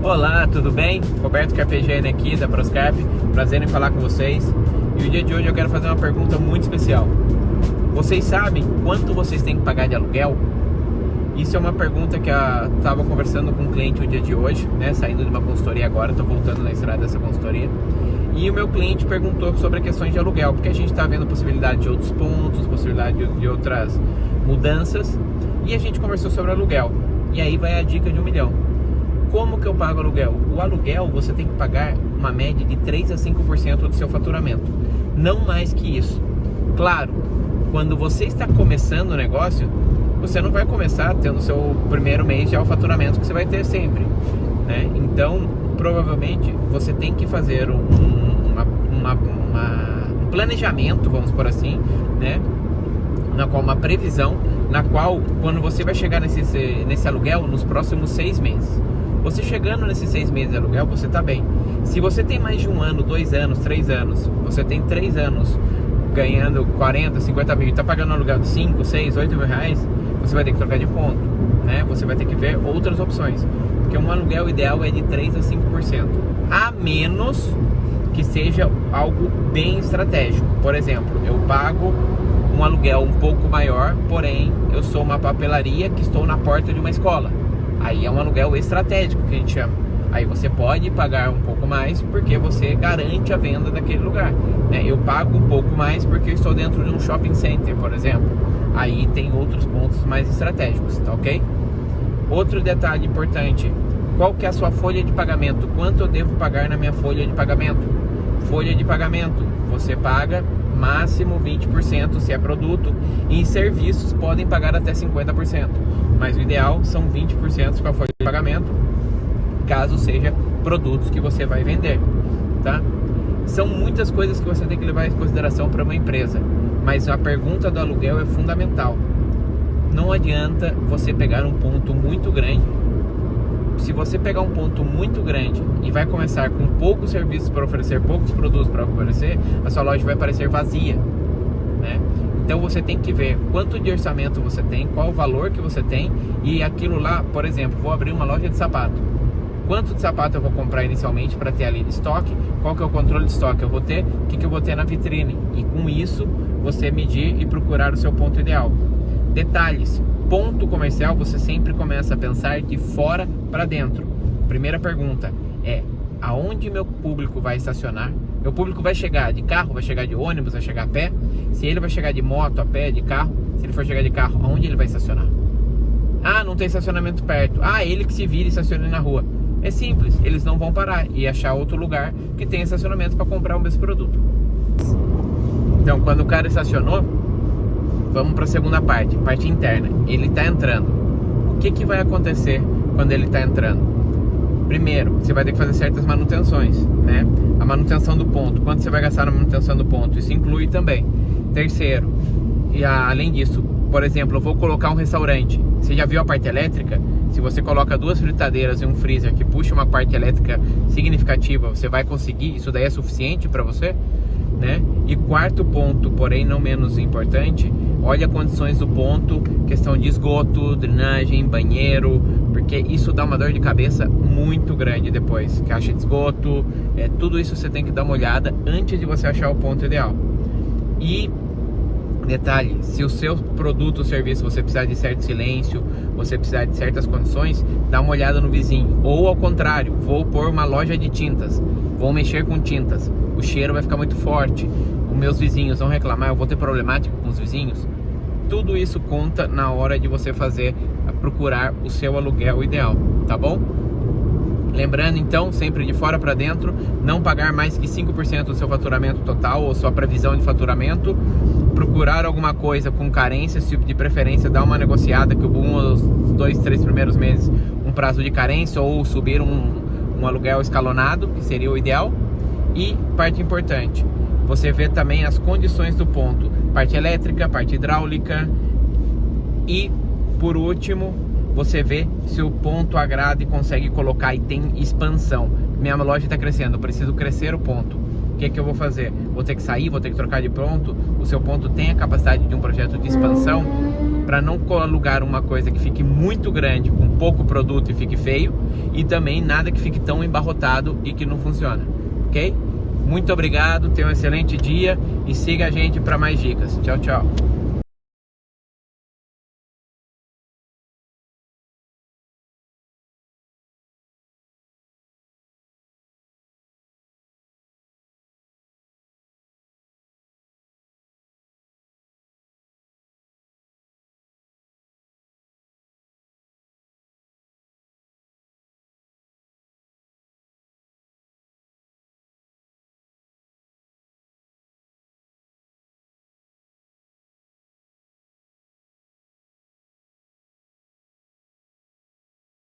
Olá, tudo bem? Roberto Carpegiani aqui da Proscarp, prazer em falar com vocês. E o dia de hoje eu quero fazer uma pergunta muito especial. Vocês sabem quanto vocês têm que pagar de aluguel? Isso é uma pergunta que eu estava conversando com um cliente o dia de hoje, né? Saindo de uma consultoria agora, estou voltando na estrada dessa consultoria. E o meu cliente perguntou sobre questões de aluguel, porque a gente está vendo possibilidade de outros pontos, possibilidade de outras mudanças. E a gente conversou sobre aluguel. E aí vai a dica de $1 milhão. Como que eu pago aluguel? O aluguel você tem que pagar uma média de 3 a 5% do seu faturamento, não mais que isso. Claro, quando você está começando o negócio, você não vai começar tendo o seu primeiro mês já o faturamento que você vai ter sempre, né? Então, provavelmente, você tem que fazer um planejamento, vamos por assim, né? Uma previsão, na qual, quando você vai chegar nesse aluguel nos próximos 6 meses. Você chegando nesses 6 meses de aluguel, você está bem. Se você tem mais de 1 ano, 2 anos, 3 anos, você tem 3 anos ganhando 40, 50 mil e está pagando um aluguel de 5, 6, 8 mil reais, você vai ter que trocar de ponto, né? Você vai ter que ver outras opções, porque um aluguel ideal é de 3 a 5%, a menos que seja algo bem estratégico. Por exemplo, eu pago um aluguel um pouco maior, porém eu sou uma papelaria que estou na porta de uma escola. Aí é um aluguel estratégico que a gente chama. Aí você pode pagar um pouco mais porque você garante a venda daquele lugar, né? Eu pago um pouco mais porque eu estou dentro de um shopping center, por exemplo. Aí tem outros pontos mais estratégicos, tá ok? Outro detalhe importante: qual que é a sua folha de pagamento? Quanto eu devo pagar na minha folha de pagamento? Folha de pagamento, você paga máximo 20% se é produto, e em serviços podem pagar até 50%, mas o ideal são 20% com a folha de pagamento, caso seja produtos que você vai vender, tá? São muitas coisas que você tem que levar em consideração para uma empresa, mas a pergunta do aluguel é fundamental. Não adianta você pegar um ponto muito grande. Se você pegar um ponto muito grande e vai começar com poucos serviços para oferecer, poucos produtos para oferecer, a sua loja vai parecer vazia, né? Então você tem que ver quanto de orçamento você tem, qual o valor que você tem, e aquilo lá, por exemplo, vou abrir uma loja de sapato. Quanto de sapato eu vou comprar inicialmente para ter ali de estoque? Qual que é o controle de estoque que eu vou ter? O que eu vou ter na vitrine? E com isso você medir e procurar o seu ponto ideal. Detalhes: ponto comercial você sempre começa a pensar de fora para dentro. Primeira pergunta é: aonde meu público vai estacionar? Meu público vai chegar de carro, vai chegar de ônibus, vai chegar a pé? Se ele vai chegar de moto, a pé, de carro, se ele for chegar de carro, aonde ele vai estacionar? Ah, não tem estacionamento perto. Ah, ele que se vira e estacione na rua. É simples, eles não vão parar e achar outro lugar que tem estacionamento para comprar o mesmo produto. Então, quando o cara estacionou, vamos para a segunda parte interna. Ele está entrando. O que vai acontecer quando ele está entrando? Primeiro, você vai ter que fazer certas manutenções, né? A manutenção do ponto. Quanto você vai gastar na manutenção do ponto? Isso inclui também. Terceiro, além disso, por exemplo, eu vou colocar um restaurante. Você já viu a parte elétrica? Se você coloca 2 fritadeiras e um freezer que puxa uma parte elétrica significativa, você vai conseguir? Isso daí é suficiente para você, né? E quarto ponto, porém não menos importante, olha as condições do ponto, questão de esgoto, drenagem, banheiro, porque isso dá uma dor de cabeça muito grande depois. Caixa de esgoto, tudo isso você tem que dar uma olhada antes de você achar o ponto ideal. E detalhe: se o seu produto ou serviço você precisar de certo silêncio, você precisar de certas condições, dá uma olhada no vizinho. Ou ao contrário, vou pôr uma loja de tintas, vou mexer com tintas, o cheiro vai ficar muito forte, os meus vizinhos vão reclamar, eu vou ter problemática com os vizinhos. Tudo isso conta na hora de você procurar o seu aluguel ideal, tá bom? Lembrando então, sempre de fora para dentro, não pagar mais que 5% do seu faturamento total ou sua previsão de faturamento. Procurar alguma coisa com carência, se de preferência dar uma negociada, que os 2, 3 primeiros meses um prazo de carência, ou subir um aluguel escalonado, que seria o ideal. E parte importante, você vê também as condições do ponto, parte elétrica, parte hidráulica, e por último você vê se o ponto agrada e consegue colocar e tem expansão. Minha loja está crescendo, eu preciso crescer o ponto. que eu vou fazer? Vou ter que sair, vou ter que trocar de ponto. O seu ponto tem a capacidade de um projeto de expansão, para não alugar uma coisa que fique muito grande, com pouco produto e fique feio, e também nada que fique tão embarrotado e que não funciona, ok? Muito obrigado, tenha um excelente dia e siga a gente para mais dicas. Tchau, tchau.